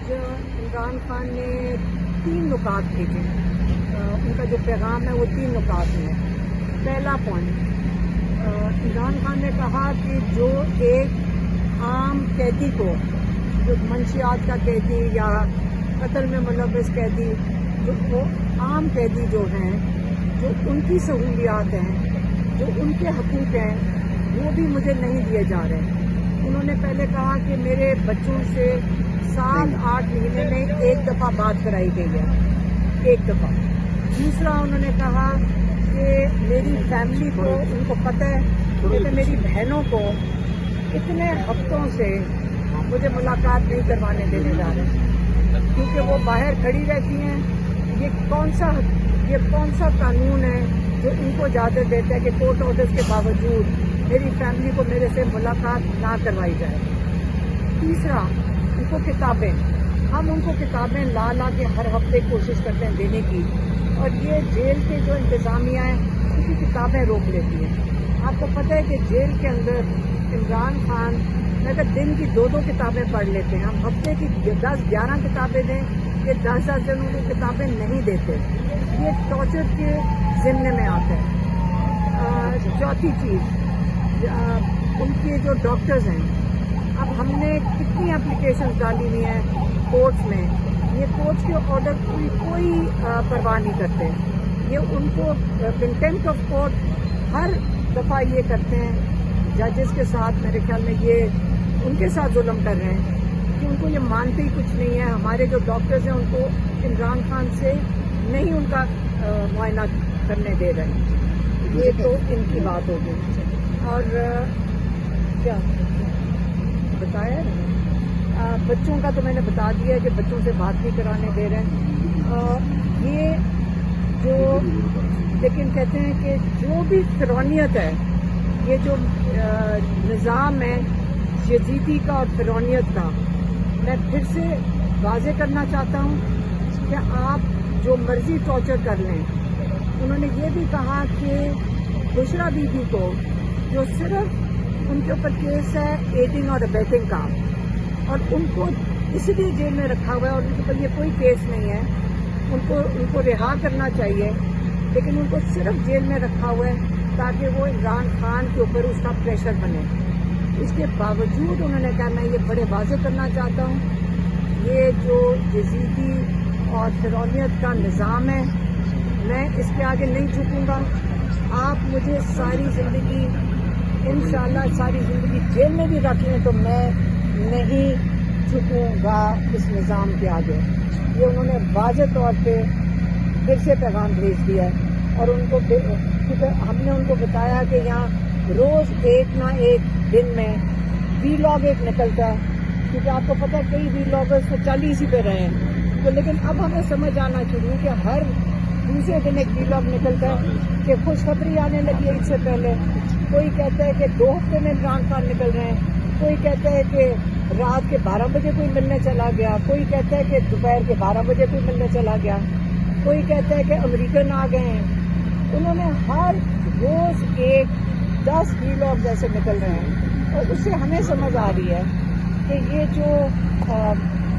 آج عمران خان نے 3 نکات بھیجے. ان کا جو پیغام ہے وہ 3 نکات میں ہے. پہلا پوائنٹ، عمران خان نے کہا کہ جو ایک عام قیدی کو، جو منشیات کا قیدی یا قتل میں ملوث قیدی، جو وہ عام قیدی جو ہیں، جو ان کی سہولیات ہیں، جو ان کے حقوق ہیں، وہ بھی مجھے نہیں دیے جا رہے. انہوں نے پہلے کہا کہ میرے بچوں سے 7-8 مہینے میں ایک دفعہ بات کرائی گئی ہے، ایک دفعہ. دوسرا انہوں نے کہا کہ میری فیملی کو، ان کو پتہ ہے کہ میری بہنوں کو اتنے ہفتوں سے مجھے ملاقات نہیں کروانے دینے جا رہے کیونکہ وہ باہر کھڑی رہتی ہیں. یہ کون سا قانون ہے جو ان کو اجازت دیتا ہے کہ کورٹ آرڈرز کے باوجود میری فیملی کو میرے سے ملاقات نہ کروائی جائے. تیسرا، ان کو کتابیں، ہم ان کو کتابیں لا کے ہر ہفتے کوشش کرتے ہیں دینے کی، اور یہ جیل کے جو انتظامیہ ہیں ان کی کتابیں روک لیتی ہیں. آپ کو پتہ ہے کہ جیل کے اندر عمران خان اگر دن کی 2 کتابیں پڑھ لیتے ہیں، ہم ہفتے کی 10-11 کتابیں دیں، یہ 10 دن ان کو کتابیں نہیں دیتے. یہ ٹارچر کے ضمن میں آتا ہے. چوتھی چیز، ان کے جو ڈاکٹرز ہیں، اب ہم نے کتنی اپلیکیشن ڈالی ہوئی ہیں کورٹس میں، یہ کورٹس کے آرڈر کی کوئی پرواہ نہیں کرتے. یہ ان کو کنٹمپٹ آف کورٹ ہر دفعہ یہ کرتے ہیں ججز کے ساتھ. میرے خیال میں یہ ان کے ساتھ ظلم کر رہے ہیں کہ ان کو یہ مانتے ہی کچھ نہیں ہے. ہمارے جو ڈاکٹرز ہیں ان کو عمران خان سے نہیں ان کا معائنہ کرنے دے رہے ہیں. یہ تو ان کی بات ہوگی. اور کیا بتایا، بچوں کا تو میں نے بتا دیا کہ بچوں سے بات نہیں کرانے دے رہے ہیں. یہ جو لیکن کہتے ہیں کہ جو بھی فرعونیت ہے، یہ جو نظام ہے یزیدی کا اور فرعونیت کا، میں پھر سے واضح کرنا چاہتا ہوں کہ آپ جو مرضی ٹارچر کر لیں. انہوں نے یہ بھی کہا کہ بشرا بی بی کو، جو صرف ان کے اوپر کیس ہے ایڈنگ اور ابیٹنگ کا، اور ان کو اس لیے جیل میں رکھا ہوا ہے اور ان کے اوپر یہ کوئی کیس نہیں ہے، ان کو رہا کرنا چاہیے، لیکن ان کو صرف جیل میں رکھا ہوا ہے تاکہ وہ عمران خان کے اوپر اس کا پریشر بنے. اس کے باوجود انہوں نے کہا، میں یہ بڑے واضح کرنا چاہتا ہوں، یہ جو یزیدی اور فرعونیت کا نظام ہے، میں اس کے آگے نہیں جھکوں گا. آپ مجھے ساری زندگی، انشاءاللہ ساری زندگی جیل میں بھی رکھ لیں تو میں نہیں جھکوں گا اس نظام کے آگے. یہ انہوں نے واضح طور پہ پھر سے پیغام بھیج دیا ہے. اور ان کو، کیونکہ ہم نے ان کو بتایا کہ یہاں روز ایک نہ ایک دن میں وی لاگ ایک نکلتا ہے، کیونکہ آپ کو پتہ ہے کئی وی لاگرز تو چل ہی پہ رہے ہیں. تو لیکن اب ہمیں سمجھ آنا چاہیے کہ ہر دوسرے دن ایک وی لاگ نکلتا ہے کہ خوشخبری آنے لگی ہے. اس سے پہلے کوئی کہتا ہے کہ 2 ہفتے میں عمران خان نکل رہے ہیں، کوئی کہتا ہے کہ رات کے 12 بجے کوئی ملنے چلا گیا، کوئی کہتا ہے کہ دوپہر کے 12 بجے کوئی ملنے چلا گیا، کوئی کہتا ہے کہ امریکن آ گئے ہیں. انہوں نے ہر روز 10 وی لاگ جیسے نکل رہے ہیں، اور اس سے ہمیں سمجھ آ رہی ہے کہ یہ جو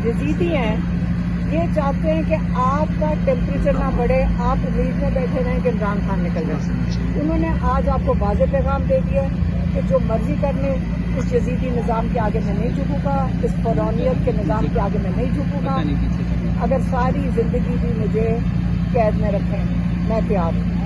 یزیدی ہیں یہ چاہتے ہیں کہ آپ کا ٹیمپریچر نہ بڑھے، آپ امید میں بیٹھے رہیں کہ عمران خان نکل رہے ہیں. انہوں نے آج آپ کو واضح پیغام دے دیا کہ جو مرضی کر لیں، اس یزیدی نظام کے آگے میں نہیں جھکوں گا، اس فرعونیت کے نظام کے آگے میں نہیں جھکوں گا. اگر ساری زندگی بھی مجھے قید میں رکھیں، میں تیار ہوں.